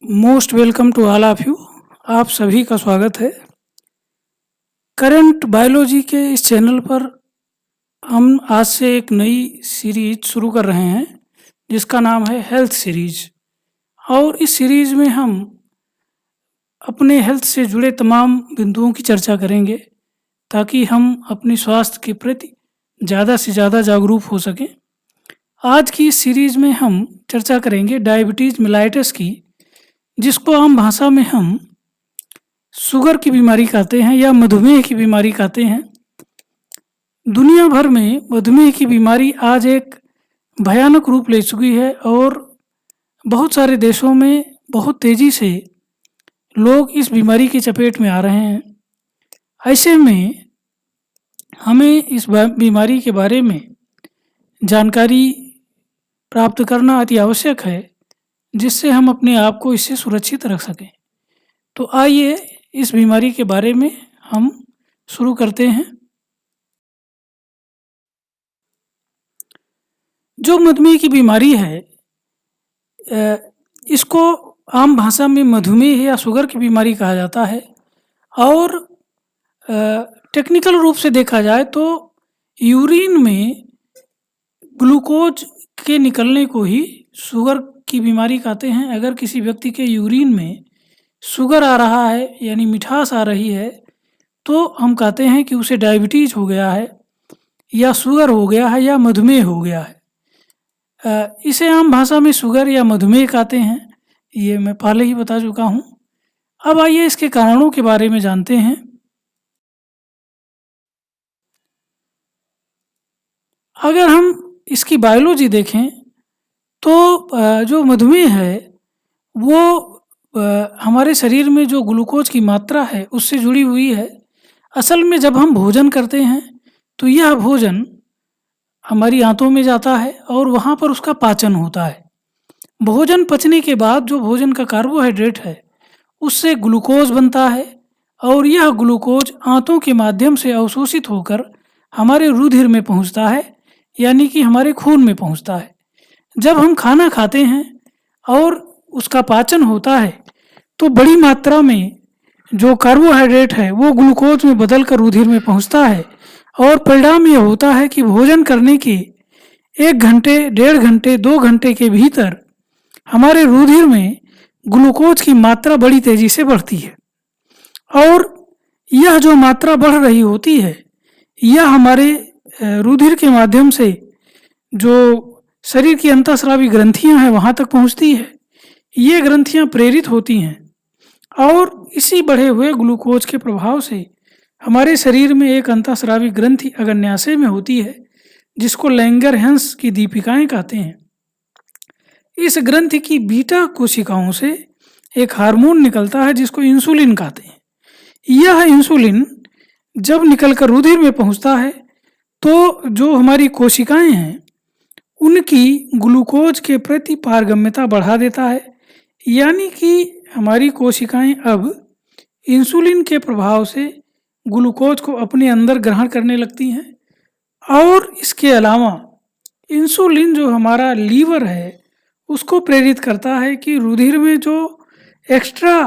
Most welcome to all of you. आप सभी का स्वागत है। करंट बायोलॉजी के इस चैनल पर हम आज से एक नई सीरीज शुरू कर रहे हैं जिसका नाम है हेल्थ सीरीज। और इस सीरीज में हम अपने हेल्थ से जुड़े तमाम बिंदुओं की चर्चा करेंगे ताकि हम अपने स्वास्थ्य के प्रति ज़्यादा से ज़्यादा जागरूक हो सकें। आज की इस सीरीज में हम चर्चा करेंगे डायबिटीज़ मेलाइटस की, जिसको आम भाषा में हम शुगर की बीमारी कहते हैं या मधुमेह की बीमारी कहते हैं। दुनिया भर में मधुमेह की बीमारी आज एक भयानक रूप ले चुकी है और बहुत सारे देशों में बहुत तेज़ी से लोग इस बीमारी की चपेट में आ रहे हैं। ऐसे में हमें इस बीमारी के बारे में जानकारी प्राप्त करना अति आवश्यक है, जिससे हम अपने आप को इससे सुरक्षित रख सकें। तो आइए इस बीमारी के बारे में हम शुरू करते हैं। जो मधुमेह की बीमारी है, इसको आम भाषा में मधुमेह या शुगर की बीमारी कहा जाता है। और टेक्निकल रूप से देखा जाए तो यूरिन में ग्लूकोज के निकलने को ही शुगर की बीमारी कहते हैं। अगर किसी व्यक्ति के यूरिन में शुगर आ रहा है यानी मिठास आ रही है, तो हम कहते हैं कि उसे डायबिटीज़ हो गया है या शुगर हो गया है या मधुमेह हो गया है। इसे आम भाषा में शुगर या मधुमेह कहते हैं, ये मैं पहले ही बता चुका हूँ। अब आइए इसके कारणों के बारे में जानते हैं। अगर हम इसकी बायोलॉजी देखें तो जो मधुमेह है वो हमारे शरीर में जो ग्लूकोज की मात्रा है उससे जुड़ी हुई है। असल में जब हम भोजन करते हैं तो यह भोजन हमारी आंतों में जाता है और वहाँ पर उसका पाचन होता है। भोजन पचने के बाद जो भोजन का कार्बोहाइड्रेट है उससे ग्लूकोज बनता है और यह ग्लूकोज आंतों के माध्यम से अवशोषित होकर हमारे रुधिर में पहुँचता है, यानी कि हमारे खून में पहुँचता है। जब हम खाना खाते हैं और उसका पाचन होता है तो बड़ी मात्रा में जो कार्बोहाइड्रेट है वो ग्लूकोज में बदलकर रुधिर में पहुँचता है और परिणाम ये होता है कि भोजन करने के 1 घंटे, 1.5 घंटे, 2 घंटे के भीतर हमारे रुधिर में ग्लूकोज की मात्रा बड़ी तेज़ी से बढ़ती है। और यह जो मात्रा बढ़ रही होती है यह हमारे रुधिर के माध्यम से जो शरीर की अंतःस्रावी ग्रंथियां हैं वहाँ तक पहुँचती है। ये ग्रंथियां प्रेरित होती हैं और इसी बढ़े हुए ग्लूकोज के प्रभाव से हमारे शरीर में एक अंतःस्रावी ग्रंथि अग्न्याशय में होती है, जिसको लैंगरहैंस की दीपिकाएं कहते हैं। इस ग्रंथि की बीटा कोशिकाओं से एक हार्मोन निकलता है जिसको इंसुलिन कहते हैं। यह इंसुलिन जब निकलकर रुधिर में पहुंचता है तो जो हमारी कोशिकाएं हैं उनकी ग्लूकोज के प्रति पारगम्यता बढ़ा देता है, यानी कि हमारी कोशिकाएं अब इंसुलिन के प्रभाव से ग्लूकोज को अपने अंदर ग्रहण करने लगती हैं। और इसके अलावा इंसुलिन जो हमारा लीवर है उसको प्रेरित करता है कि रुधिर में जो एक्स्ट्रा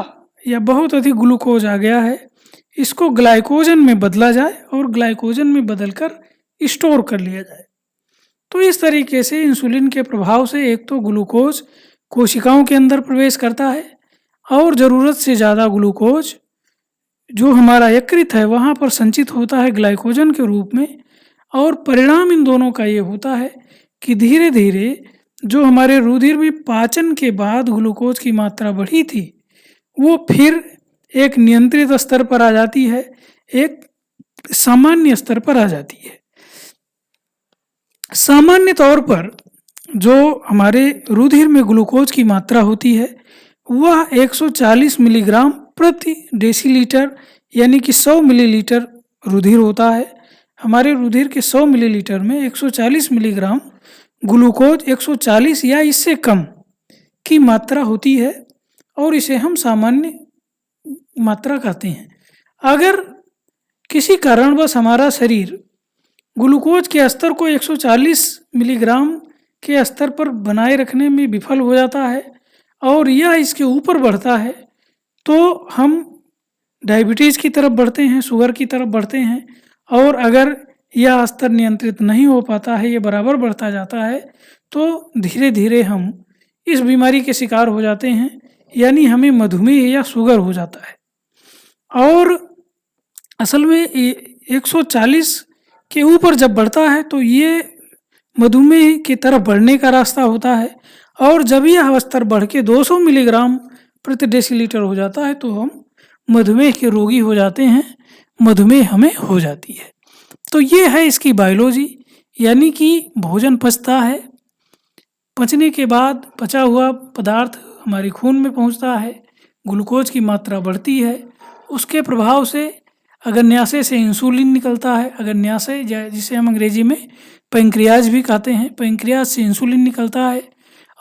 या बहुत अधिक ग्लूकोज आ गया है इसको ग्लाइकोजन में बदला जाए और ग्लाइकोजन में बदलकर स्टोर कर लिया जाए। तो इस तरीके से इंसुलिन के प्रभाव से एक तो ग्लूकोज कोशिकाओं के अंदर प्रवेश करता है और ज़रूरत से ज़्यादा ग्लूकोज जो हमारा यकृत है वहाँ पर संचित होता है ग्लाइकोजन के रूप में। और परिणाम इन दोनों का ये होता है कि धीरे धीरे जो हमारे रुधिर में पाचन के बाद ग्लूकोज की मात्रा बढ़ी थी वो फिर एक नियंत्रित स्तर पर आ जाती है, एक सामान्य स्तर पर आ जाती है। सामान्य तौर पर जो हमारे रुधिर में ग्लूकोज की मात्रा होती है वह 140 मिलीग्राम प्रति डेसीलीटर यानी कि 100 मिलीलीटर रुधिर होता है। हमारे रुधिर के 100 मिलीलीटर में 140 मिलीग्राम ग्लूकोज 140 या इससे कम की मात्रा होती है और इसे हम सामान्य मात्रा कहते हैं। अगर किसी कारणवश हमारा शरीर ग्लूकोज के स्तर को 140 मिलीग्राम के स्तर पर बनाए रखने में विफल हो जाता है और यह इसके ऊपर बढ़ता है तो हम डायबिटीज़ की तरफ बढ़ते हैं, शुगर की तरफ बढ़ते हैं। और अगर यह स्तर नियंत्रित नहीं हो पाता है, ये बराबर बढ़ता जाता है, तो धीरे-धीरे हम इस बीमारी के शिकार हो जाते हैं, यानी हमें मधुमेह या शुगर हो जाता है। और असल में 140 के ऊपर जब बढ़ता है तो ये मधुमेह की तरफ बढ़ने का रास्ता होता है। और जब यह स्तर बढ़ के 200 मिलीग्राम प्रति डेसीलीटर हो जाता है तो हम मधुमेह के रोगी हो जाते हैं, मधुमेह हमें हो जाती है। तो ये है इसकी बायोलॉजी, यानी कि भोजन पचता है, पचने के बाद पचा हुआ पदार्थ हमारे खून में पहुंचता है, ग्लूकोज की मात्रा बढ़ती है, उसके प्रभाव से अग्न्याशय से इंसुलिन निकलता है। अग्न्याशय जिसे हम अंग्रेजी में पैंक्रियाज भी कहते हैं, पैंक्रियाज से इंसुलिन निकलता है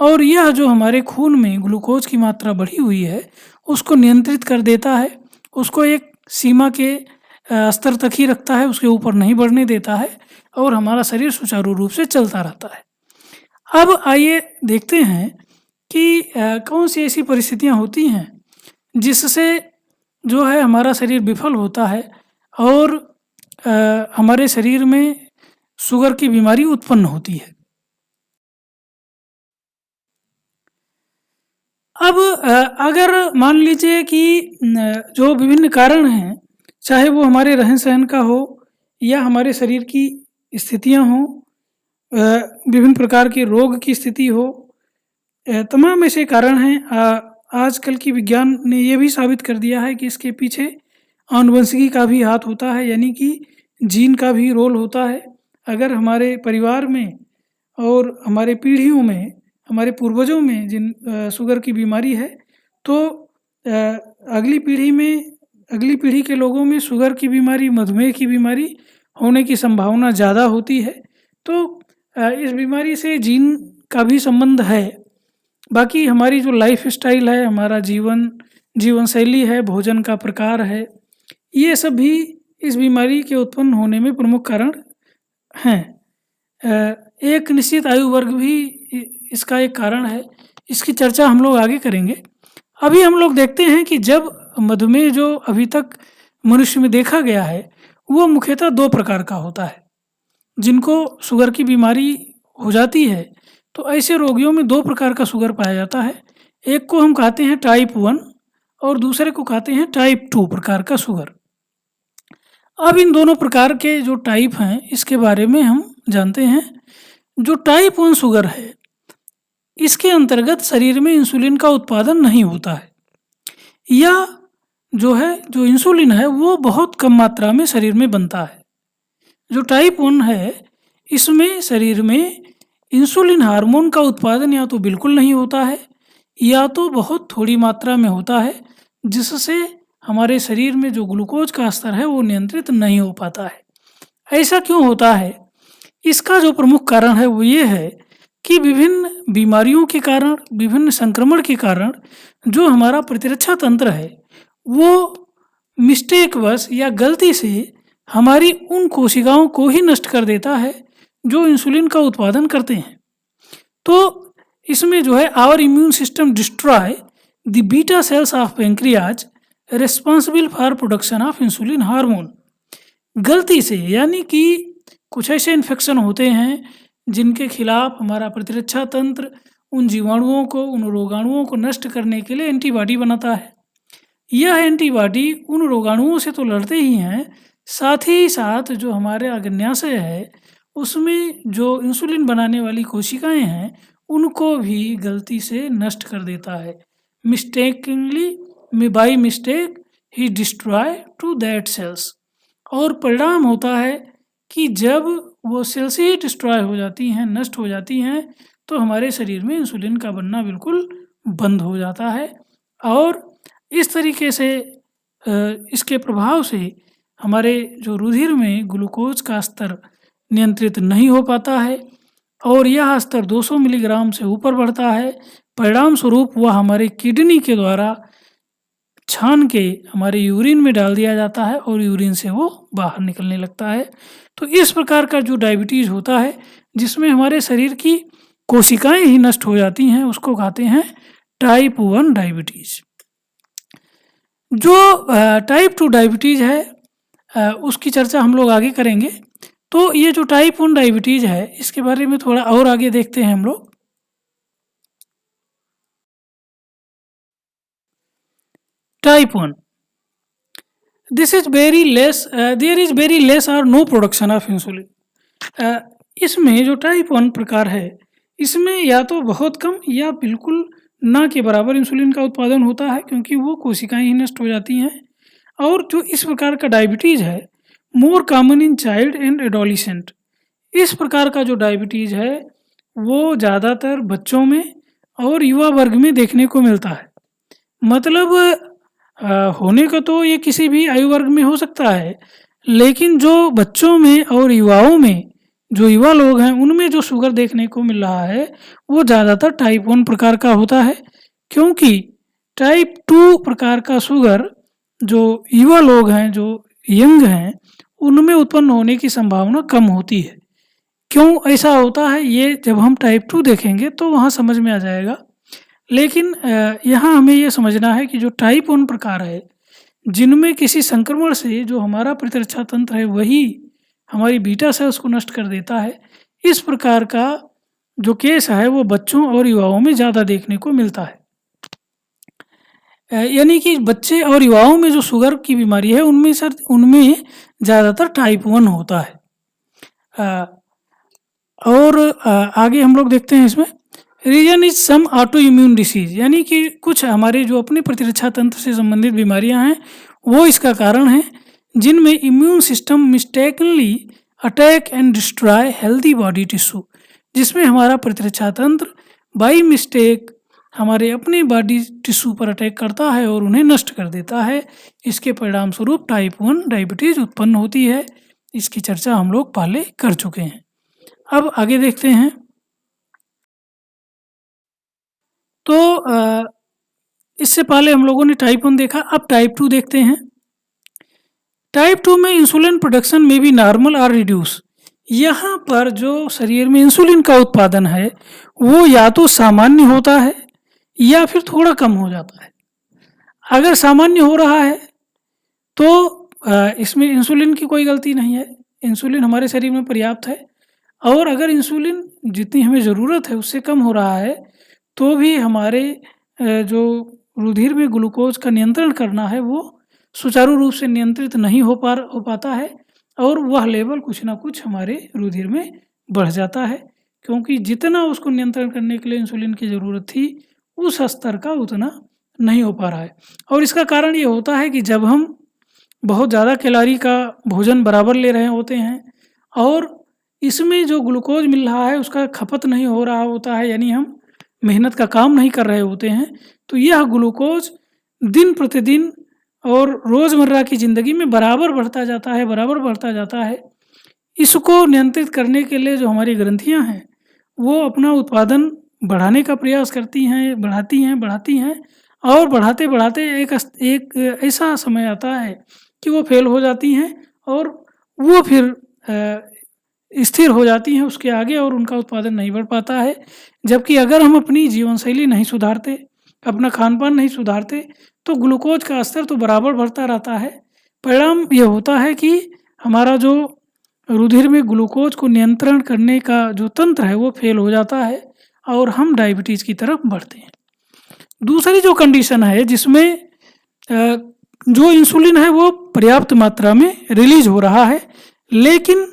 और यह जो हमारे खून में ग्लूकोज की मात्रा बढ़ी हुई है उसको नियंत्रित कर देता है, उसको एक सीमा के स्तर तक ही रखता है, उसके ऊपर नहीं बढ़ने देता है और हमारा शरीर सुचारू रूप से चलता रहता है। अब आइए देखते हैं कि कौन सी ऐसी परिस्थितियां होती हैं जिससे जो है हमारा शरीर विफल होता है और हमारे शरीर में शुगर की बीमारी उत्पन्न होती है। अब अगर मान लीजिए कि जो विभिन्न कारण हैं, चाहे वो हमारे रहन-सहन का हो या हमारे शरीर की स्थितियां हों, विभिन्न प्रकार के रोग की स्थिति हो, तमाम ऐसे कारण हैं। आजकल की विज्ञान ने ये भी साबित कर दिया है कि इसके पीछे आनुवंशिकी का भी हाथ होता है, यानी कि जीन का भी रोल होता है। अगर हमारे परिवार में और हमारे पीढ़ियों में, हमारे पूर्वजों में शुगर की बीमारी है तो अगली पीढ़ी के लोगों में शुगर की बीमारी, मधुमेह की बीमारी होने की संभावना ज़्यादा होती है। तो इस बीमारी से जीन का भी संबंध है। बाकी हमारी जो लाइफ स्टाइल है, हमारा जीवन शैली है, भोजन का प्रकार है, ये सब भी इस बीमारी के उत्पन्न होने में प्रमुख कारण हैं। एक निश्चित आयु वर्ग भी इसका एक कारण है, इसकी चर्चा हम लोग आगे करेंगे। अभी हम लोग देखते हैं कि जब मधुमेह जो अभी तक मनुष्य में देखा गया है वो मुख्यतः 2 प्रकार का होता है। जिनको शुगर की बीमारी हो जाती है तो ऐसे रोगियों में 2 प्रकार का शुगर पाया जाता है। एक को हम कहते हैं टाइप 1 और दूसरे को कहते हैं टाइप 2 प्रकार का शुगर। अब इन दोनों प्रकार के जो टाइप हैं इसके बारे में हम जानते हैं। जो टाइप 1 शुगर है इसके अंतर्गत शरीर में इंसुलिन का उत्पादन नहीं होता है, या जो इंसुलिन है वो बहुत कम मात्रा में शरीर में बनता है। जो टाइप 1 है इसमें शरीर में इंसुलिन हार्मोन का उत्पादन या तो बिल्कुल नहीं होता है या तो बहुत थोड़ी मात्रा में होता है, जिससे हमारे शरीर में जो ग्लूकोज का स्तर है वो नियंत्रित नहीं हो पाता है। ऐसा क्यों होता है? इसका जो प्रमुख कारण है वो ये है कि विभिन्न बीमारियों के कारण, विभिन्न संक्रमण के कारण जो हमारा प्रतिरक्षा तंत्र है वो मिस्टेकवश या गलती से हमारी उन कोशिकाओं को ही नष्ट कर देता है जो इंसुलिन का उत्पादन करते हैं। तो इसमें जो है our immune system destroy the beta cells of pancreas responsible for production of insulin hormone. गलती से, यानी कि कुछ ऐसे इन्फेक्शन होते हैं जिनके खिलाफ हमारा प्रतिरक्षा तंत्र उन जीवाणुओं को, उन रोगाणुओं को नष्ट करने के लिए एंटीबॉडी बनाता है। यह एंटीबॉडी उन रोगाणुओं से तो लड़ते ही हैं, साथ ही साथ जो हमारे अग्न्याशय है उसमें जो इंसुलिन बनाने वाली कोशिकाएं हैं उनको भी गलती से नष्ट कर देता है। मिस्टेकनली, बाई मिस्टेक ही डिस्ट्रॉय टू दैट सेल्स। और परिणाम होता है कि जब वो सेल्स ही डिस्ट्रॉय हो जाती हैं, नष्ट हो जाती हैं, तो हमारे शरीर में इंसुलिन का बनना बिल्कुल बंद हो जाता है। और इस तरीके से इसके प्रभाव से हमारे जो रुधिर में ग्लूकोज का स्तर नियंत्रित नहीं हो पाता है और यह स्तर 200 मिलीग्राम से ऊपर बढ़ता है। परिणाम स्वरूप वह हमारे किडनी के द्वारा छान के हमारे यूरिन में डाल दिया जाता है और यूरिन से वो बाहर निकलने लगता है। तो इस प्रकार का जो डायबिटीज़ होता है जिसमें हमारे शरीर की कोशिकाएं ही नष्ट हो जाती हैं उसको कहते हैं टाइप 1 डायबिटीज़। जो टाइप 2 डायबिटीज़ है उसकी चर्चा हम लोग आगे करेंगे। तो ये जो टाइप 1 डायबिटीज़ है इसके बारे में थोड़ा और आगे देखते हैं हम लोग। Type 1, this is very less, there is very less और नो प्रोडक्शन ऑफ इंसुलिन। इसमें जो टाइप 1 प्रकार है इसमें या तो बहुत कम या बिल्कुल ना के बराबर इंसुलिन का उत्पादन होता है, क्योंकि वो कोशिकाएं ही नष्ट हो जाती हैं। और जो इस प्रकार का डायबिटीज़ है more common in child and adolescent. इस प्रकार का जो डायबिटीज़ है वो ज़्यादातर बच्चों में और युवा वर्ग में देखने को मिलता है। मतलब होने का तो ये किसी भी आयु वर्ग में हो सकता है, लेकिन जो बच्चों में और युवाओं में, जो युवा लोग हैं उनमें जो शुगर देखने को मिल रहा है वो ज़्यादातर टाइप 1 प्रकार का होता है, क्योंकि टाइप 2 प्रकार का शुगर जो युवा लोग हैं, जो यंग हैं, उनमें उत्पन्न होने की संभावना कम होती है। क्यों ऐसा होता है ये जब हम टाइप 2 देखेंगे तो वहाँ समझ में आ जाएगा। लेकिन यहाँ हमें ये समझना है कि जो टाइप 1 प्रकार है, जिनमें किसी संक्रमण से जो हमारा प्रतिरक्षा तंत्र है वही हमारी बीटा सेल्स को नष्ट कर देता है, इस प्रकार का जो केस है वो बच्चों और युवाओं में ज़्यादा देखने को मिलता है। यानी कि बच्चे और युवाओं में जो शुगर की बीमारी है उनमें ज़्यादातर टाइप 1 होता है। और आगे हम लोग देखते हैं इसमें reason is some autoimmune disease, यानी कि कुछ हमारे जो अपने प्रतिरक्षा तंत्र से संबंधित बीमारियां हैं वो इसका कारण है, जिनमें immune system mistakenly attack and destroy healthy body tissue, जिसमें हमारा प्रतिरक्षा तंत्र बाई मिस्टेक हमारे अपने बॉडी टिश्यू पर अटैक करता है और उन्हें नष्ट कर देता है। इसके परिणाम स्वरूप टाइप 1 डायबिटीज़ उत्पन्न होती है। इसकी चर्चा हम लोग पहले कर चुके हैं। अब आगे देखते हैं। तो इससे पहले हम लोगों ने टाइप 1 देखा, अब टाइप 2 देखते हैं। टाइप 2 में इंसुलिन प्रोडक्शन में भी नॉर्मल और रिड्यूस। यहाँ पर जो शरीर में इंसुलिन का उत्पादन है वो या तो सामान्य होता है या फिर थोड़ा कम हो जाता है। अगर सामान्य हो रहा है तो इसमें इंसुलिन की कोई गलती नहीं है, इंसुलिन हमारे शरीर में पर्याप्त है। और अगर इंसुलिन जितनी हमें ज़रूरत है उससे कम हो रहा है तो भी हमारे जो रुधिर में ग्लूकोज का नियंत्रण करना है वो सुचारू रूप से नियंत्रित नहीं हो पाता है, और वह लेवल कुछ ना कुछ हमारे रुधिर में बढ़ जाता है, क्योंकि जितना उसको नियंत्रण करने के लिए इंसुलिन की ज़रूरत थी उस स्तर का उतना नहीं हो पा रहा है। और इसका कारण ये होता है कि जब हम बहुत ज़्यादा कैलोरी का भोजन बराबर ले रहे होते हैं और इसमें जो ग्लूकोज मिल रहा है उसका खपत नहीं हो रहा होता है, यानी हम मेहनत का काम नहीं कर रहे होते हैं, तो यह ग्लूकोज दिन प्रतिदिन और रोज़मर्रा की ज़िंदगी में बराबर बढ़ता जाता है। इसको नियंत्रित करने के लिए जो हमारी ग्रंथियां हैं वो अपना उत्पादन बढ़ाने का प्रयास करती हैं, बढ़ाती हैं और बढ़ाते एक ऐसा समय आता है कि वो फेल हो जाती हैं और वो फिर स्थिर हो जाती हैं उसके आगे और उनका उत्पादन नहीं बढ़ पाता है। जबकि अगर हम अपनी जीवन शैली नहीं सुधारते, अपना खान-पान नहीं सुधारते, तो ग्लूकोज का स्तर तो बराबर बढ़ता रहता है। परिणाम ये होता है कि हमारा जो रुधिर में ग्लूकोज को नियंत्रण करने का जो तंत्र है वो फेल हो जाता है और हम डायबिटीज़ की तरफ बढ़ते हैं। दूसरी जो कंडीशन है जिसमें जो इंसुलिन है वो पर्याप्त मात्रा में रिलीज हो रहा है, लेकिन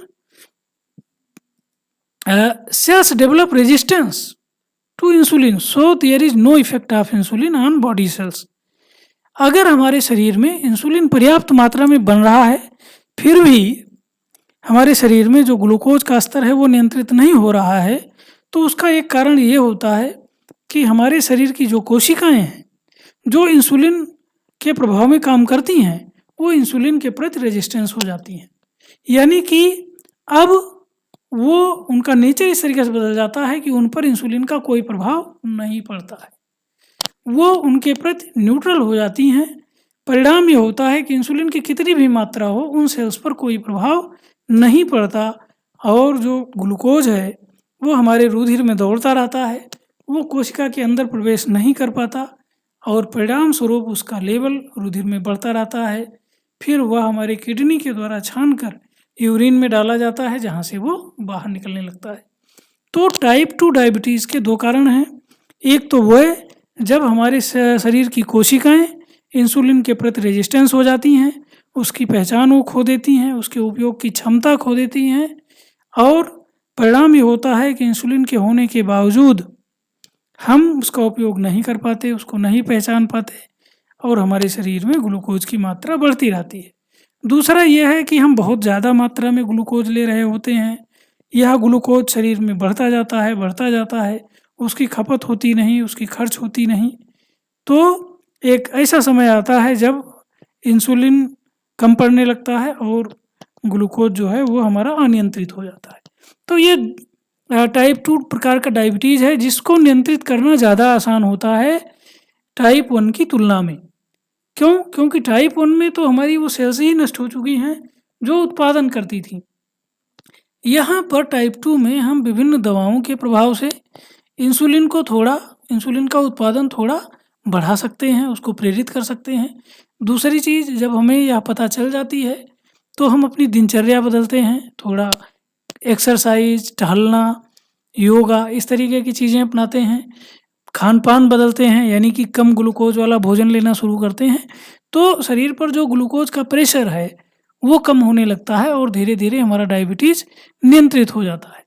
cells develop resistance to insulin, so there is no effect of insulin on body cells। अगर हमारे शरीर में इंसुलिन पर्याप्त मात्रा में बन रहा है फिर भी हमारे शरीर में जो ग्लूकोज का स्तर है वो नियंत्रित नहीं हो रहा है, तो उसका एक कारण ये होता है कि हमारे शरीर की जो कोशिकाएं हैं जो इंसुलिन के प्रभाव में काम करती हैं वो इंसुलिन के प्रति रेजिस्टेंस हो जाती हैं, यानी कि अब वो उनका नेचर इस तरीके से बदल जाता है कि उन पर इंसुलिन का कोई प्रभाव नहीं पड़ता है, वो उनके प्रति न्यूट्रल हो जाती हैं। परिणाम ये होता है कि इंसुलिन की कितनी भी मात्रा हो उन सेल्स पर कोई प्रभाव नहीं पड़ता और जो ग्लूकोज है वो हमारे रुधिर में दौड़ता रहता है, वो कोशिका के अंदर प्रवेश नहीं कर पाता और परिणाम स्वरूप उसका लेवल रुधिर में बढ़ता रहता है। फिर वह हमारे किडनी के द्वारा छानकर यूरिन में डाला जाता है, जहाँ से वो बाहर निकलने लगता है। तो टाइप 2 डायबिटीज़ के 2 कारण हैं। एक तो वो है जब हमारे शरीर की कोशिकाएं इंसुलिन के प्रति रेजिस्टेंस हो जाती हैं, उसकी पहचान वो खो देती हैं, उसके उपयोग की क्षमता खो देती हैं, और परिणाम ये होता है कि इंसुलिन के होने के बावजूद हम उसका उपयोग नहीं कर पाते, उसको नहीं पहचान पाते और हमारे शरीर में ग्लूकोज की मात्रा बढ़ती रहती है। दूसरा यह है कि हम बहुत ज़्यादा मात्रा में ग्लूकोज ले रहे होते हैं। यह ग्लूकोज शरीर में बढ़ता जाता है, उसकी खपत होती नहीं, उसकी खर्च होती नहीं। तो एक ऐसा समय आता है जब इंसुलिन कम पड़ने लगता है और ग्लूकोज जो है वो हमारा अनियंत्रित हो जाता है। तो ये टाइप 2 प्रकार का डायबिटीज़ है, जिसको नियंत्रित करना ज़्यादा आसान होता है टाइप 1 की तुलना में। क्यों? क्योंकि टाइप 1 में तो हमारी वो सेल्स ही नष्ट हो चुकी हैं जो उत्पादन करती थी। यहाँ पर टाइप 2 में हम विभिन्न दवाओं के प्रभाव से इंसुलिन का उत्पादन थोड़ा बढ़ा सकते हैं, उसको प्रेरित कर सकते हैं। दूसरी चीज़, जब हमें यह पता चल जाती है तो हम अपनी दिनचर्या बदलते हैं, थोड़ा एक्सरसाइज, टहलना, योगा, इस तरीके की चीज़ें अपनाते हैं। खान-पान बदलते हैं, यानी कि कम ग्लूकोज वाला भोजन लेना शुरू करते हैं, तो शरीर पर जो ग्लूकोज का प्रेशर है वो कम होने लगता है और धीरे-धीरे हमारा डायबिटीज़ नियंत्रित हो जाता है।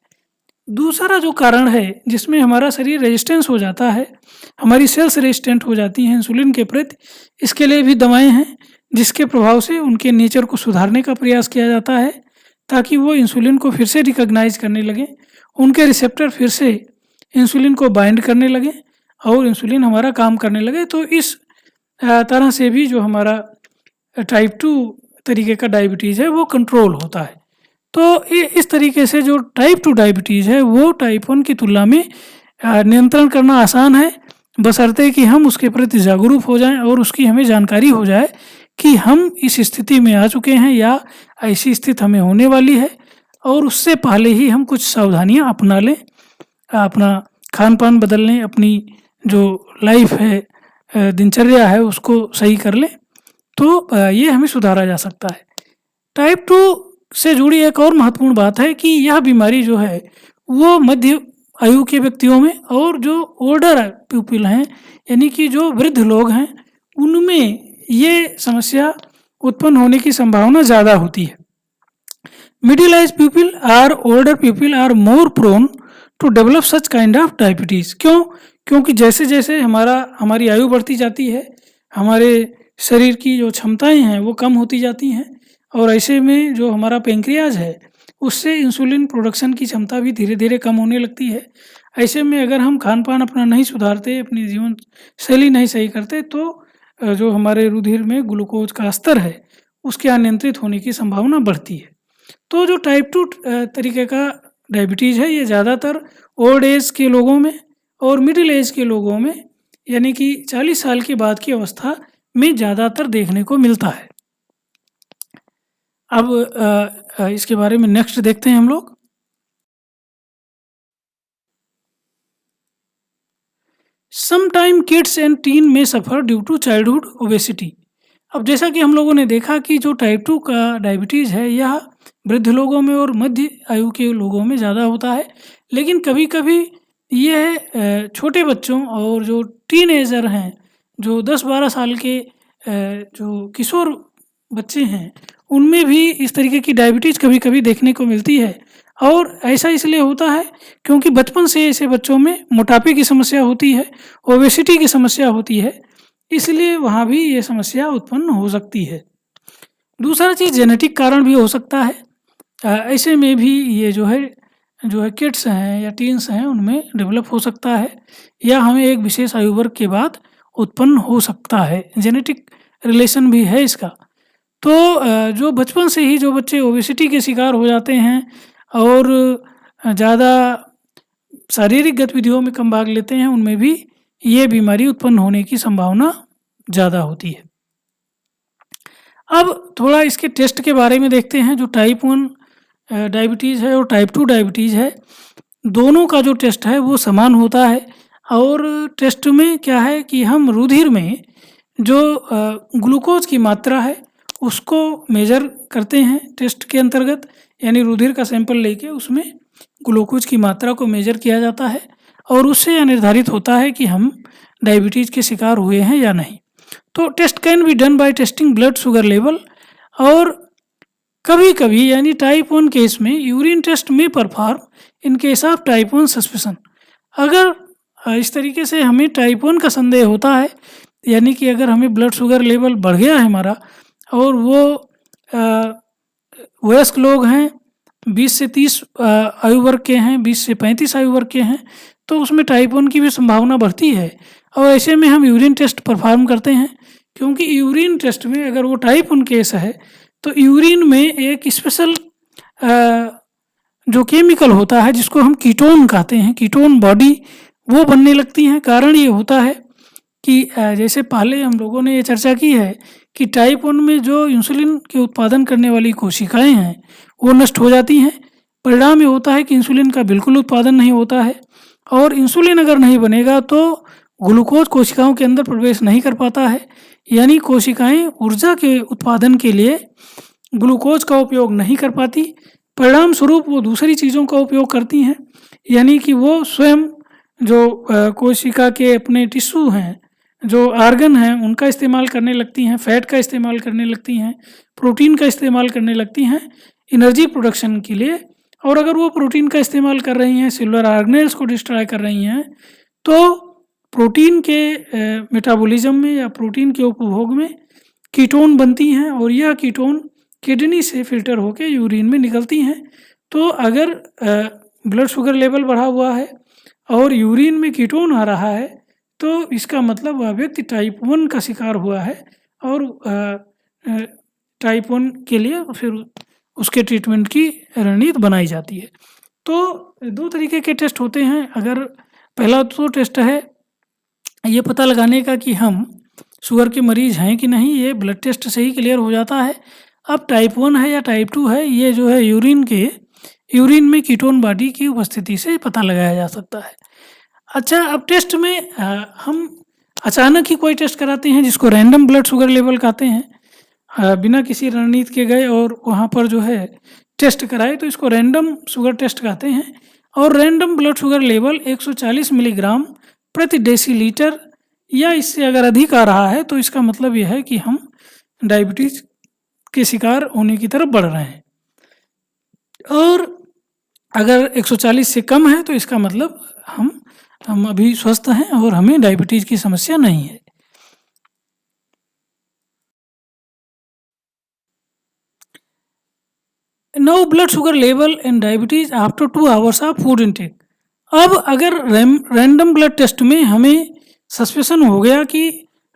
दूसरा जो कारण है जिसमें हमारा शरीर रेजिस्टेंस हो जाता है, हमारी सेल्स रेजिस्टेंट हो जाती हैं इंसुलिन के प्रति, इसके लिए भी दवाएँ हैं, जिसके प्रभाव से उनके नेचर को सुधारने का प्रयास किया जाता है ताकि वो इंसुलिन को फिर से रिकॉग्नाइज़ करने लगें, उनके रिसेप्टर फिर से इंसुलिन को बाइंड करने लगें और इंसुलिन हमारा काम करने लगे। तो इस तरह से भी जो हमारा टाइप 2 तरीके का डायबिटीज़ है वो कंट्रोल होता है। तो इस तरीके से जो टाइप 2 डायबिटीज़ है वो टाइप 1 की तुलना में नियंत्रण करना आसान है, बशर्ते कि हम उसके प्रति जागरूक हो जाएं और उसकी हमें जानकारी हो जाए कि हम इस स्थिति में आ चुके हैं या ऐसी स्थिति हमें होने वाली है, और उससे पहले ही हम कुछ सावधानियां अपना लें, अपना खान-पान बदल लें, अपनी जो लाइफ है, दिनचर्या है, उसको सही कर लें, तो ये हमें सुधारा जा सकता है। टाइप 2 से जुड़ी एक और महत्वपूर्ण बात है कि यह बीमारी जो है वो मध्य आयु के व्यक्तियों में और जो ओल्डर पीपल हैं, यानी कि जो वृद्ध लोग हैं, उनमें ये समस्या उत्पन्न होने की संभावना ज़्यादा होती है। मिडिल एज पीपल और older people are more prone to develop such kind of diabetes. क्यों? क्योंकि जैसे जैसे हमारी आयु बढ़ती जाती है, हमारे शरीर की जो क्षमताएं हैं वो कम होती जाती हैं, और ऐसे में जो हमारा पैंक्रियाज है उससे इंसुलिन प्रोडक्शन की क्षमता भी धीरे धीरे कम होने लगती है। ऐसे में अगर हम खान-पान अपना नहीं सुधारते, अपनी जीवन शैली नहीं सही करते, तो जो हमारे रुधिर में ग्लूकोज का स्तर है उसके अनियंत्रित होने की संभावना बढ़ती है। तो जो टाइप 2 तरीके का डायबिटीज़ है ये ज़्यादातर ओल्ड एज के लोगों में और मिडिल एज के लोगों में, यानी कि 40 साल के बाद की अवस्था में ज़्यादातर देखने को मिलता है। अब इसके बारे में नेक्स्ट देखते हैं हम लोग। समटाइम किड्स एंड टीन में सफ़र ड्यू टू चाइल्डहुड ओबेसिटी। अब जैसा कि हम लोगों ने देखा कि जो टाइप 2 का डायबिटीज़ है यह वृद्ध लोगों में और मध्य आयु के लोगों में ज़्यादा होता है, लेकिन कभी-कभी यह छोटे बच्चों और जो टीनेजर हैं, जो 10-12 साल के जो किशोर बच्चे हैं, उनमें भी इस तरीके की डायबिटीज़ कभी-कभी देखने को मिलती है। और ऐसा इसलिए होता है क्योंकि बचपन से ऐसे बच्चों में मोटापे की समस्या होती है, ओबेसिटी की समस्या होती है, इसलिए वहाँ भी ये समस्या उत्पन्न हो सकती है। दूसरा चीज़ जेनेटिक कारण भी हो सकता है। ऐसे में भी ये जो है किड्स हैं या टीन्स हैं उनमें डेवलप हो सकता है, या हमें एक विशेष आयु वर्ग के बाद उत्पन्न हो सकता है। जेनेटिक रिलेशन भी है इसका। तो जो बचपन से ही जो बच्चे ओबेसिटी के शिकार हो जाते हैं और ज़्यादा शारीरिक गतिविधियों में कम भाग लेते हैं, उनमें भी ये बीमारी उत्पन्न होने की संभावना ज़्यादा होती है। अब थोड़ा इसके टेस्ट के बारे में देखते हैं। जो टाइप 1 डायबिटीज़ है और टाइप 2 डायबिटीज़ है, दोनों का जो टेस्ट है वो समान होता है। और टेस्ट में क्या है कि हम रुधिर में जो ग्लूकोज की मात्रा है उसको मेजर करते हैं टेस्ट के अंतर्गत, यानी रुधिर का सैंपल लेके उसमें ग्लूकोज की मात्रा को मेजर किया जाता है और उससे यह निर्धारित होता है कि हम डायबिटीज़ के शिकार हुए हैं या नहीं। तो test can be done by testing blood sugar level, और कभी कभी यानी टाइप 1 केस में यूरिन टेस्ट में perform in case of type 1 suspicion. अगर इस तरीके से हमें टाइप 1 का संदेह होता है, यानी कि अगर हमें ब्लड शुगर लेवल बढ़ गया है हमारा और वो वयस्क लोग हैं, 20 से 30 आयु वर्ग के हैं, 20 से 35 आयु वर्ग के हैं, तो उसमें टाइप 1 की भी संभावना बढ़ती है। और ऐसे में हम यूरिन टेस्ट परफॉर्म करते हैं, क्योंकि यूरिन टेस्ट में अगर वो टाइप 1 केस है तो यूरिन में एक स्पेशल जो केमिकल होता है जिसको हम कीटोन कहते हैं, कीटोन बॉडी वो बनने लगती हैं। कारण ये होता है कि जैसे पहले हम लोगों ने ये चर्चा की है कि टाइप 1 में जो इंसुलिन के उत्पादन करने वाली कोशिकाएं हैं वो नष्ट हो जाती हैं। परिणाम ये होता है कि इंसुलिन का बिल्कुल उत्पादन नहीं होता है, और इंसुलिन अगर नहीं बनेगा तो ग्लूकोज कोशिकाओं के अंदर प्रवेश नहीं कर पाता है, यानी कोशिकाएं ऊर्जा के उत्पादन के लिए ग्लूकोज का उपयोग नहीं कर पाती। परिणाम स्वरूप वो दूसरी चीज़ों का उपयोग करती हैं, यानी कि वो स्वयं जो कोशिका के अपने टिश्यू हैं, जो आर्गन हैं, उनका इस्तेमाल करने लगती हैं, फैट का इस्तेमाल करने लगती हैं, प्रोटीन का इस्तेमाल करने लगती हैं एनर्जी प्रोडक्शन के लिए। और अगर वो प्रोटीन का इस्तेमाल कर रही हैं, सेलुलर ऑर्गेनेल्स को डिस्ट्रॉय कर रही हैं, तो प्रोटीन के मेटाबॉलिज्म में या प्रोटीन के उपभोग में कीटोन बनती हैं और यह कीटोन किडनी से फिल्टर होकर यूरिन में निकलती हैं। तो अगर ब्लड शुगर लेवल बढ़ा हुआ है और यूरिन में कीटोन आ रहा है तो इसका मतलब वह व्यक्ति टाइप 1 का शिकार हुआ है, और टाइप 1 के लिए फिर उसके ट्रीटमेंट की रणनीति बनाई जाती है। तो 2 तरीके के टेस्ट होते हैं। अगर पहला तो टेस्ट है ये पता लगाने का कि हम शुगर के मरीज़ हैं कि नहीं, ये ब्लड टेस्ट से ही क्लियर हो जाता है। अब टाइप 1 है या टाइप 2 है, ये जो है यूरिन में कीटोन बॉडी की उपस्थिति से पता लगाया जा सकता है। अच्छा, अब टेस्ट में हम अचानक ही कोई टेस्ट कराते हैं जिसको रैंडम ब्लड शुगर लेवल कहते हैं। बिना किसी रणनीति के गए और वहाँ पर जो है टेस्ट कराए, तो इसको रैंडम शुगर टेस्ट कहते हैं। और random blood sugar level 140 milligram प्रति डेसीलीटर या इससे अगर अधिक आ रहा है तो इसका मतलब यह है कि हम डायबिटीज़ के शिकार होने की तरफ बढ़ रहे हैं, और अगर 140 से कम है तो इसका मतलब हम अभी स्वस्थ हैं और हमें डायबिटीज़ की समस्या नहीं है। No blood sugar level and diabetes after 2 hours of food intake. अब अगर रैंडम ब्लड टेस्ट में हमें सस्पेशन हो गया कि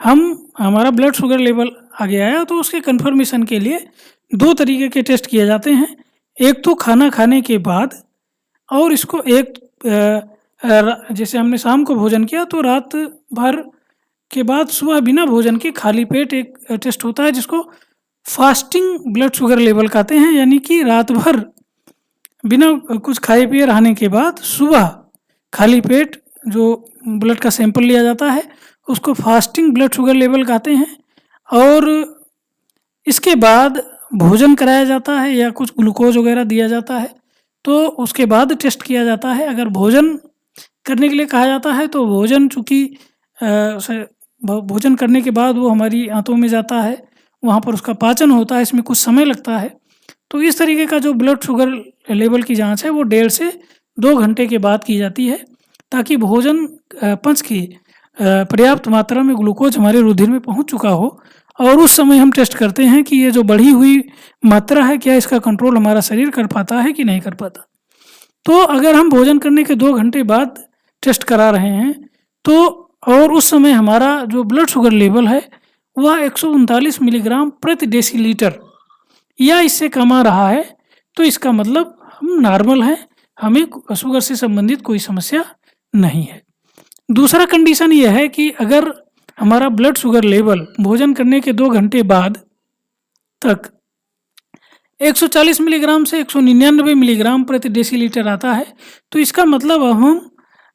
हमारा ब्लड शुगर लेवल आगे आया, तो उसके कंफर्मेशन के लिए 2 तरीके के टेस्ट किए जाते हैं। एक तो खाना खाने के बाद, और इसको जैसे हमने शाम को भोजन किया तो रात भर के बाद सुबह बिना भोजन के खाली पेट एक टेस्ट होता है जिसको फास्टिंग ब्लड शुगर लेवल कहते हैं, यानी कि रात भर बिना कुछ खाए पिए रहने के बाद सुबह खाली पेट जो ब्लड का सैंपल लिया जाता है उसको फास्टिंग ब्लड शुगर लेवल कहते हैं। और इसके बाद भोजन कराया जाता है या कुछ ग्लूकोज वगैरह दिया जाता है, तो उसके बाद टेस्ट किया जाता है। अगर भोजन करने के लिए कहा जाता है तो भोजन चूँकि भोजन करने के बाद वो हमारी आंतों में जाता है, वहाँ पर उसका पाचन होता है, इसमें कुछ समय लगता है। तो इस तरीके का जो ब्लड शुगर लेवल की जांच है वो 1.5 से 2 घंटे के बाद की जाती है, ताकि भोजन पच के पर्याप्त मात्रा में ग्लूकोज हमारे रुधिर में पहुंच चुका हो, और उस समय हम टेस्ट करते हैं कि ये जो बढ़ी हुई मात्रा है क्या इसका कंट्रोल हमारा शरीर कर पाता है कि नहीं कर पाता। तो अगर हम भोजन करने के 2 घंटे बाद टेस्ट करा रहे हैं तो और उस समय हमारा जो ब्लड शुगर लेवल है वह 139 मिलीग्राम प्रति डेसीलीटर या इससे कम आ रहा है, तो इसका मतलब हम नॉर्मल हैं, हमें शुगर से संबंधित कोई समस्या नहीं है। दूसरा कंडीशन यह है कि अगर हमारा ब्लड शुगर लेवल भोजन करने के 2 घंटे बाद तक 140 मिलीग्राम से 199 मिलीग्राम प्रति डेसीलीटर आता है, तो इसका मतलब हम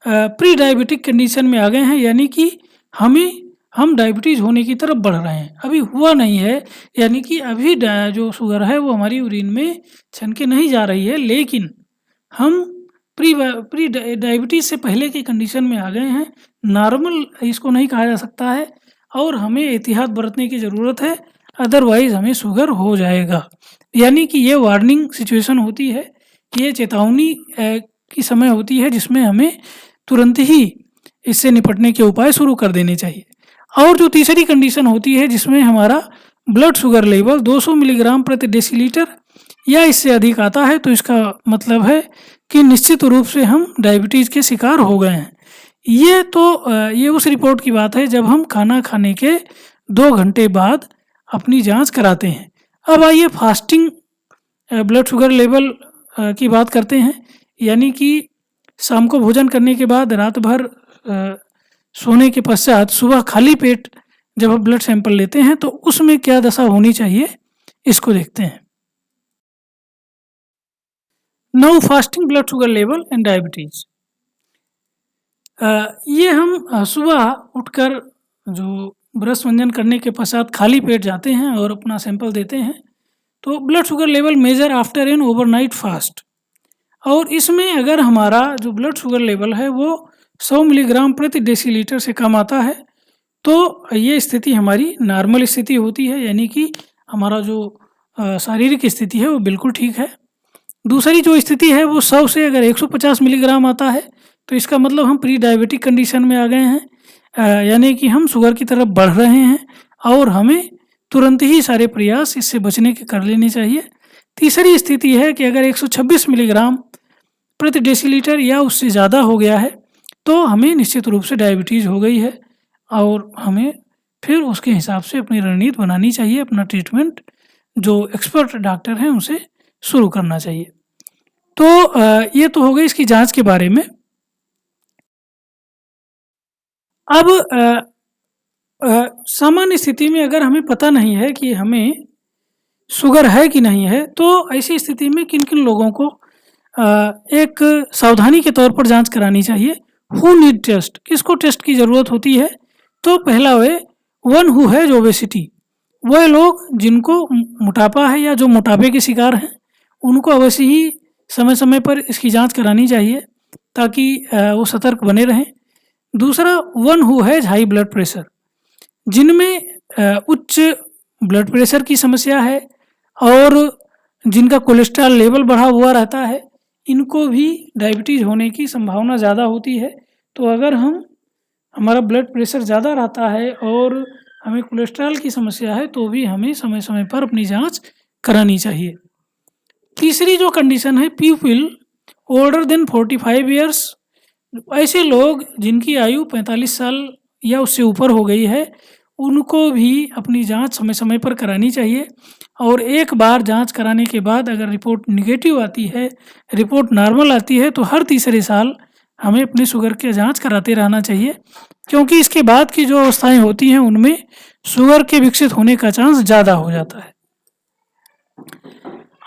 प्री डायबिटिक कंडीशन में आ गए हैं, यानी कि हम डायबिटीज़ होने की तरफ बढ़ रहे हैं। अभी हुआ नहीं है, यानी कि अभी जो शुगर है वो हमारी यूरिन में छन के नहीं जा रही है, लेकिन हम प्री डायबिटीज़ से पहले की कंडीशन में आ गए हैं। नॉर्मल इसको नहीं कहा जा सकता है और हमें एहतियात बरतने की ज़रूरत है, अदरवाइज़ हमें शुगर हो जाएगा। यानी कि ये वार्निंग सिचुएशन होती है, ये चेतावनी की समय होती है जिसमें हमें तुरंत ही इससे निपटने के उपाय शुरू कर देने चाहिए। और जो तीसरी कंडीशन होती है जिसमें हमारा ब्लड शुगर लेवल 200 मिलीग्राम प्रति डेसीलीटर या इससे अधिक आता है, तो इसका मतलब है कि निश्चित रूप से हम डायबिटीज़ के शिकार हो गए हैं। ये उस रिपोर्ट की बात है जब हम खाना खाने के 2 घंटे बाद अपनी जांच कराते हैं। अब आइए फास्टिंग ब्लड शुगर लेवल की बात करते हैं, यानी कि शाम को भोजन करने के बाद रात भर सोने के पश्चात सुबह खाली पेट जब हम ब्लड सैंपल लेते हैं तो उसमें क्या दशा होनी चाहिए, इसको देखते हैं। Now fasting blood sugar level and diabetes. ये हम सुबह उठकर जो ब्रश मंजन करने के पश्चात खाली पेट जाते हैं और अपना सैंपल देते हैं, तो blood sugar level measure after an overnight fast. और इसमें अगर हमारा जो ब्लड शुगर लेवल है वो 100 मिलीग्राम प्रति डेसीलीटर से कम आता है, तो ये स्थिति हमारी नॉर्मल स्थिति होती है, यानी कि हमारा जो शारीरिक स्थिति है वो बिल्कुल ठीक है। दूसरी जो स्थिति है वो 100 से अगर 150 मिलीग्राम आता है, तो इसका मतलब हम प्री डायबिटिक कंडीशन में आ गए हैं, यानी कि हम शुगर की तरफ बढ़ रहे हैं और हमें तुरंत ही सारे प्रयास इससे बचने के कर लेने चाहिए। तीसरी स्थिति है कि अगर 126 मिलीग्राम प्रति डेसीलीटर या उससे ज़्यादा हो गया है, तो हमें निश्चित रूप से डायबिटीज़ हो गई है और हमें फिर उसके हिसाब से अपनी रणनीति बनानी चाहिए, अपना ट्रीटमेंट जो एक्सपर्ट डॉक्टर हैं उनसे शुरू करना चाहिए। तो ये तो हो गई इसकी जांच के बारे में। अब सामान्य स्थिति में अगर हमें पता नहीं है कि हमें शुगर है कि नहीं है, तो ऐसी स्थिति में किन-किन लोगों को एक सावधानी के तौर पर जांच करानी चाहिए। हु नीड टेस्ट, किसको टेस्ट की ज़रूरत होती है? तो पहला है वन हु हैज़ ओबेसिटी। वह लोग जिनको मोटापा है या जो मोटापे के शिकार हैं, उनको अवश्य ही समय समय पर इसकी जांच करानी चाहिए ताकि वो सतर्क बने रहें। दूसरा one who has high blood pressure, जिनमें उच्च ब्लड प्रेशर की समस्या है और जिनका कोलेस्ट्रॉल लेवल बढ़ा हुआ रहता है, इनको भी डायबिटीज़ होने की संभावना ज़्यादा होती है। तो अगर हमारा ब्लड प्रेशर ज़्यादा रहता है और हमें कोलेस्ट्रॉल की समस्या है, तो भी हमें समय समय पर अपनी जांच करानी चाहिए। तीसरी जो कंडीशन है पीपल ओल्डर देन 45 ईयर्स, ऐसे लोग जिनकी आयु 45 साल या उससे ऊपर हो गई है, उनको भी अपनी जांच समय समय पर करानी चाहिए। और एक बार जांच कराने के बाद अगर रिपोर्ट नेगेटिव आती है, रिपोर्ट नॉर्मल आती है, तो हर तीसरे साल हमें अपनी शुगर की जांच कराते रहना चाहिए, क्योंकि इसके बाद की जो अवस्थाएं होती हैं उनमें शुगर के विकसित होने का चांस ज़्यादा हो जाता है।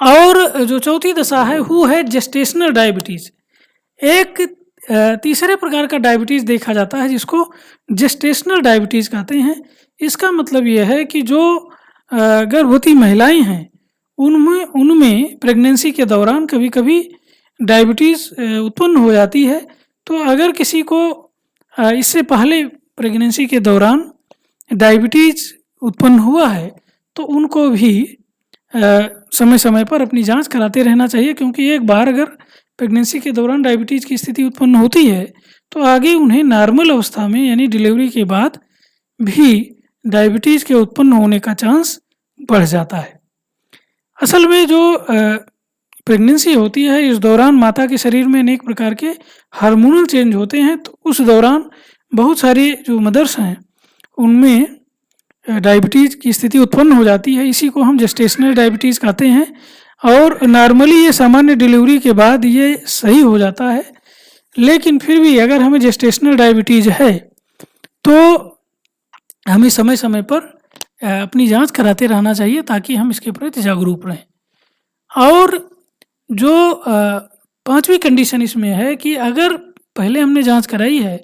और जो चौथी दशा है हु है जेस्टेशनल डायबिटीज़, एक तीसरे प्रकार का डायबिटीज़ देखा जाता है जिसको जेस्टेशनल डायबिटीज़ कहते हैं। इसका मतलब यह है कि जो गर्भवती महिलाएं हैं उनमें प्रेगनेंसी के दौरान कभी-कभी डायबिटीज़ उत्पन्न हो जाती है। तो अगर किसी को इससे पहले प्रेगनेंसी के दौरान डायबिटीज़ उत्पन्न हुआ है, तो उनको भी समय समय पर अपनी जांच कराते रहना चाहिए, क्योंकि एक बार अगर प्रेगनेंसी के दौरान डायबिटीज़ की स्थिति उत्पन्न होती है, तो आगे उन्हें नॉर्मल अवस्था में यानी डिलीवरी के बाद भी डायबिटीज़ के उत्पन्न होने का चांस बढ़ जाता है। असल में जो प्रेगनेंसी होती है, इस दौरान माता के शरीर में अनेक प्रकार के हार्मोनल चेंज होते हैं, तो उस दौरान बहुत सारी जो मदर्स हैं उनमें डायबिटीज़ की स्थिति उत्पन्न हो जाती है। इसी को हम जेस्टेशनल डायबिटीज़ कहते हैं। और नॉर्मली ये सामान्य डिलीवरी के बाद ये सही हो जाता है, लेकिन फिर भी अगर हमें जेस्टेशनल डायबिटीज़ है तो हमें समय समय पर अपनी जांच कराते रहना चाहिए ताकि हम इसके प्रति जागरूक रहें। और जो पांचवी कंडीशन इसमें है कि अगर पहले हमने जांच कराई है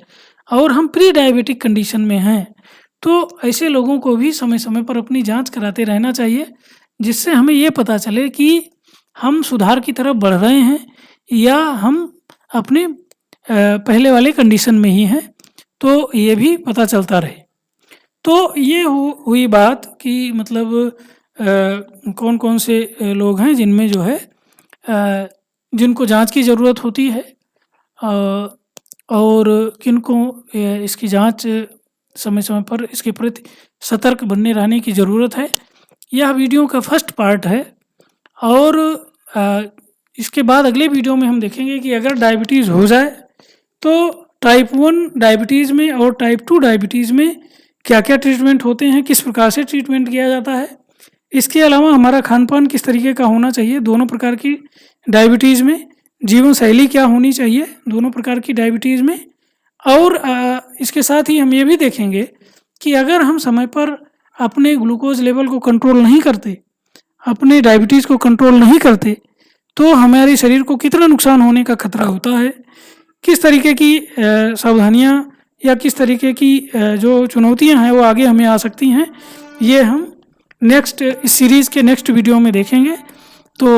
और हम प्री डायबिटिक कंडीशन में हैं, तो ऐसे लोगों को भी समय-समय पर अपनी जांच कराते रहना चाहिए, जिससे हमें ये पता चले कि हम सुधार की तरफ बढ़ रहे हैं या हम अपने पहले वाले कंडीशन में ही हैं, तो ये भी पता चलता रहे। तो ये हुई बात कि मतलब कौन-कौन से लोग हैं जिनमें जो है जिनको जांच की ज़रूरत होती है और किनको इसकी जांच समय-समय पर इसके प्रति सतर्क बने रहने की ज़रूरत है। यह वीडियो का फर्स्ट पार्ट है और इसके बाद अगले वीडियो में हम देखेंगे कि अगर डायबिटीज़ हो जाए तो टाइप 1 डायबिटीज़ में और टाइप 2 डायबिटीज़ में क्या-क्या ट्रीटमेंट होते हैं, किस प्रकार से ट्रीटमेंट किया जाता है। इसके अलावा हमारा खान-पान किस तरीके का होना चाहिए दोनों प्रकार की डायबिटीज़ में, जीवन शैली क्या होनी चाहिए दोनों प्रकार की डायबिटीज़ में, और इसके साथ ही हम ये भी देखेंगे कि अगर हम समय पर अपने ग्लूकोज़ लेवल को कंट्रोल नहीं करते, अपने डायबिटीज़ को कंट्रोल नहीं करते, तो हमारे शरीर को कितना नुकसान होने का खतरा होता है, किस तरीके की सावधानियाँ या किस तरीके की जो चुनौतियाँ हैं वो आगे हमें आ सकती हैं, ये हम इस सीरीज़ के नेक्स्ट वीडियो में देखेंगे। तो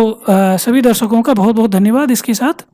सभी दर्शकों का बहुत-बहुत धन्यवाद। इसके साथ